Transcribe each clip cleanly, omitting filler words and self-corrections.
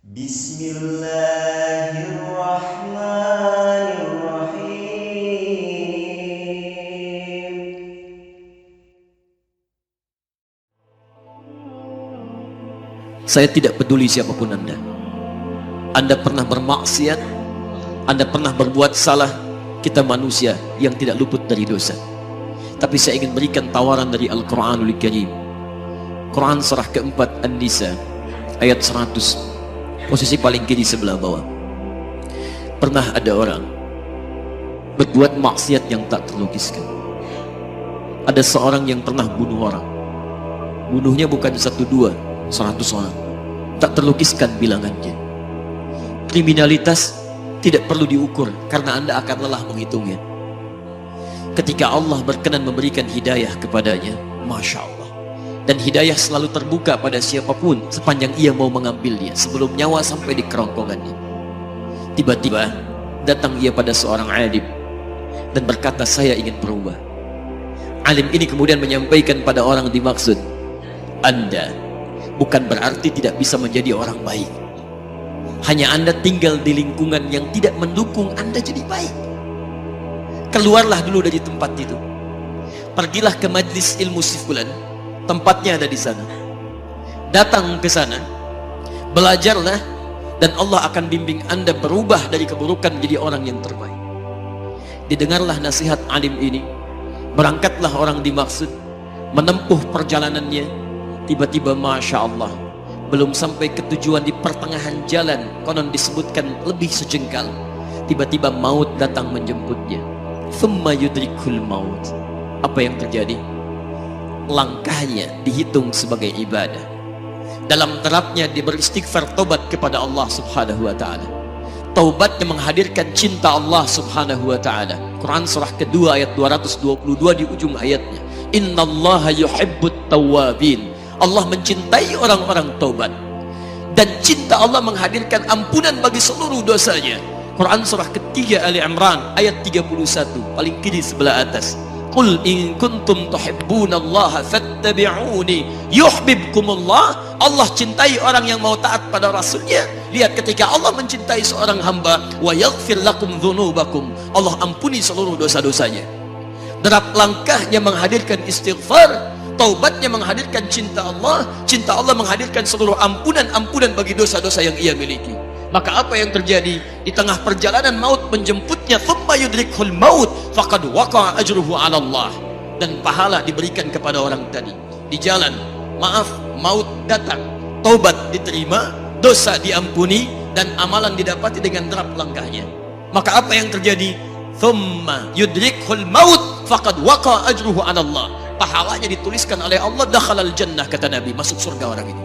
Bismillahirrahmanirrahim. Saya tidak peduli siapapun Anda. Anda pernah bermaksiat, Anda pernah berbuat salah. Kita manusia yang tidak luput dari dosa. Tapi saya ingin berikan tawaran dari Al-Quranul Karim. Quran surah keempat An-Nisa ayat 100, posisi paling kiri sebelah bawah. Pernah ada orang berbuat maksiat yang tak terlukiskan. Ada seorang yang pernah bunuh orang. Bunuhnya bukan 1, 2, 100 orang. Tak terlukiskan bilangannya. Kriminalitas tidak perlu diukur karena Anda akan lelah menghitungnya. Ketika Allah berkenan memberikan hidayah kepadanya, Masya Allah, dan hidayah selalu terbuka pada siapapun sepanjang ia mau mengambilnya sebelum nyawa sampai di kerongkongannya. Tiba-tiba datang ia pada seorang alim dan berkata, saya ingin berubah. Alim ini kemudian menyampaikan pada orang dimaksud, Anda bukan berarti tidak bisa menjadi orang baik. Hanya Anda tinggal di lingkungan yang tidak mendukung Anda jadi baik. Keluarlah dulu dari tempat itu. Pergilah ke majlis ilmu si fulan, tempatnya ada di sana. Datang ke sana, belajarlah, dan Allah akan bimbing Anda berubah dari keburukan menjadi orang yang terbaik. Didengarlah nasihat alim ini. Berangkatlah orang dimaksud, menempuh perjalanannya. Tiba-tiba Masya Allah, belum sampai ke tujuan, di pertengahan jalan, konon disebutkan lebih sejengkal, tiba-tiba maut datang menjemputnya. Thumma yudrikul maut. Apa yang terjadi? Langkahnya dihitung sebagai ibadah. Dalam terapnya dia beristighfar, tobat kepada Allah subhanahu wa ta'ala. Taubatnya menghadirkan cinta Allah subhanahu wa ta'ala. Quran surah kedua ayat 222 di ujung ayatnya, Innallaha yuhibbut tawwabin. Allah mencintai orang-orang taubat. Dan cinta Allah menghadirkan ampunan bagi seluruh dosanya. Quran surah ketiga Ali Imran ayat 31, paling kiri sebelah atas. Qul in kuntum tuhibbunallaha fattabi'uni yuhibbukumullah. Allah cintai orang yang mau taat pada Rasulnya. Lihat, ketika Allah mencintai seorang hamba, wa yaghfir lakum dzunubakum, Allah ampuni seluruh dosa-dosanya. Derap langkahnya menghadirkan istighfar, taubatnya menghadirkan cinta Allah, cinta Allah menghadirkan seluruh ampunan bagi dosa-dosa yang ia miliki. Maka apa yang terjadi? Di tengah perjalanan maut menjemputnya, thumma yudrikhul maut faqad waqa'a ajruhu 'ala Allah. Dan pahala diberikan kepada orang tadi. Di jalan, maaf, maut datang, taubat diterima, dosa diampuni, dan amalan didapati dengan derap langkahnya. Maka apa yang terjadi? Thumma yudrikhul maut faqad waqa'a ajruhu 'ala Allah. Pahalanya dituliskan oleh Allah, dakhalal jannah, kata Nabi, masuk surga orang ini.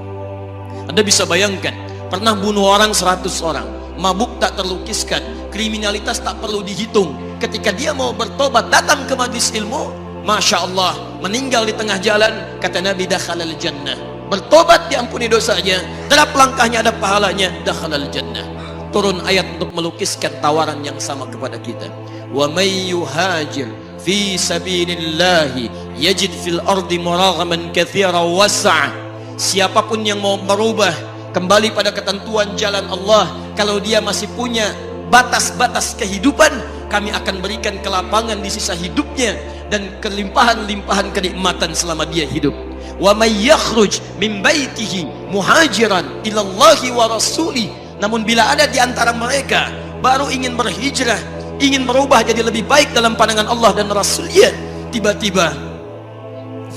Anda bisa bayangkan, pernah bunuh orang 100 orang, mabuk tak terlukiskan, kriminalitas tak perlu dihitung. Ketika dia mau bertobat, datang ke majlis ilmu, Masya Allah, meninggal di tengah jalan, kata Nabi, dakhalal jannah. Bertobat diampuni dosanya, derap langkahnya ada pahalanya, dakhalal jannah. Turun ayat untuk melukiskan tawaran yang sama kepada kita. Wa may yuhajir fi sabilillahi yajid fil ardi muraghaman katsiran was'a. Siapapun yang mau berubah kembali pada ketentuan jalan Allah, kalau dia masih punya batas-batas kehidupan, kami akan berikan kelapangan di sisa hidupnya dan kelimpahan-limpahan kenikmatan selama dia hidup. Wa may yakhruj min baitihi muhajiran ila Allahi wa rasuli. Namun bila ada di antara mereka baru ingin berhijrah, ingin berubah jadi lebih baik dalam pandangan Allah dan Rasulnya, tiba-tiba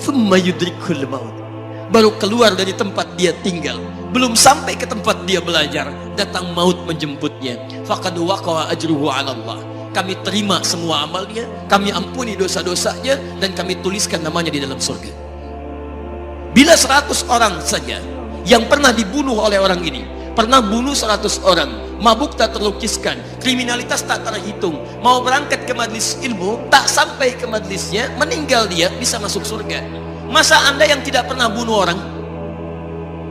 thumma yudrikul maut, baru keluar dari tempat dia tinggal, belum sampai ke tempat dia belajar, datang maut menjemputnya. Faqad waqa'a ajruhu 'ala Allah. Kami terima semua amalnya, kami ampuni dosa-dosanya, dan kami tuliskan namanya di dalam surga. Bila 100 orang saja yang pernah dibunuh oleh orang ini, pernah bunuh 100 orang, mabuk tak terlukiskan, kriminalitas tak terhitung, mau berangkat ke majlis ilmu, tak sampai ke majlisnya, meninggal dia, bisa masuk surga. Masa Anda yang tidak pernah bunuh orang?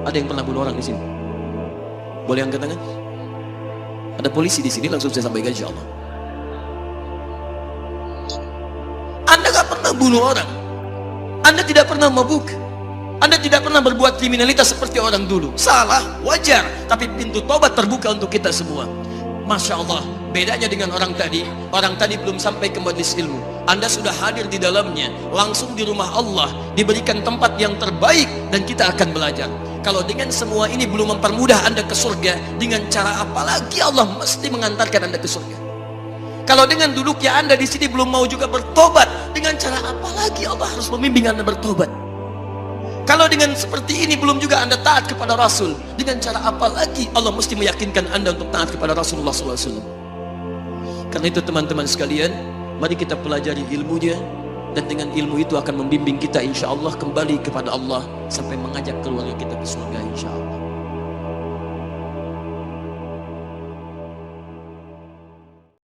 Ada yang pernah bunuh orang di sini? Boleh angkat tangan? Ada polisi di sini, langsung saya sampaikan insyaallah. Anda gak pernah bunuh orang, Anda tidak pernah mabuk, Anda tidak pernah berbuat kriminalitas seperti orang dulu. Salah, wajar, tapi pintu tobat terbuka untuk kita semua. Masya Allah, bedanya dengan orang tadi. Orang tadi belum sampai ke majelis ilmu, Anda sudah hadir di dalamnya, langsung di rumah Allah, diberikan tempat yang terbaik, dan kita akan belajar. Kalau dengan semua ini belum mempermudah Anda ke surga, dengan cara apa lagi Allah mesti mengantarkan Anda ke surga? Kalau dengan duduknya Anda di sini belum mau juga bertobat, dengan cara apa lagi Allah harus membimbing Anda bertobat? Kalau dengan seperti ini belum juga Anda taat kepada Rasul, dengan cara apa lagi Allah mesti meyakinkan Anda untuk taat kepada Rasulullah SAW? Karena itu teman-teman sekalian, mari kita pelajari ilmunya, dan dengan ilmu itu akan membimbing kita insya Allah kembali kepada Allah sampai mengajak keluarga kita ke surga insya Allah.